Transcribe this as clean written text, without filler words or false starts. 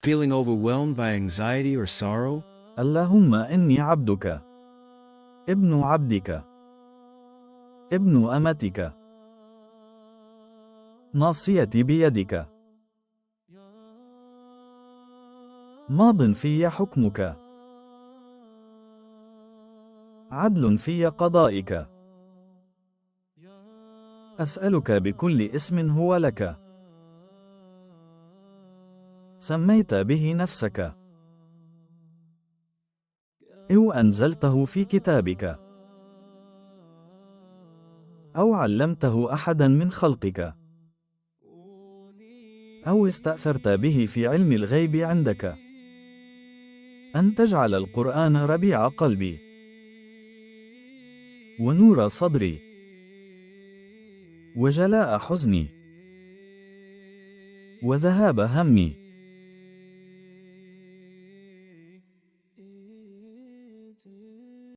feeling overwhelmed by anxiety or sorrow? اللهم إني عبدك، ابن عبدك، ابن أمتك، ناصيتي بيدك، ماض في حكمك، عدل في قضائك. أسألك بكل اسم هو لك، سميت به نفسك، أو أنزلته في كتابك، أو علمته أحدا من خلقك، أو استأثرت به في علم الغيب عندك، أن تجعل القرآن ربيع قلبي، ونور صدري، وجلاء حزني، وذهاب همي.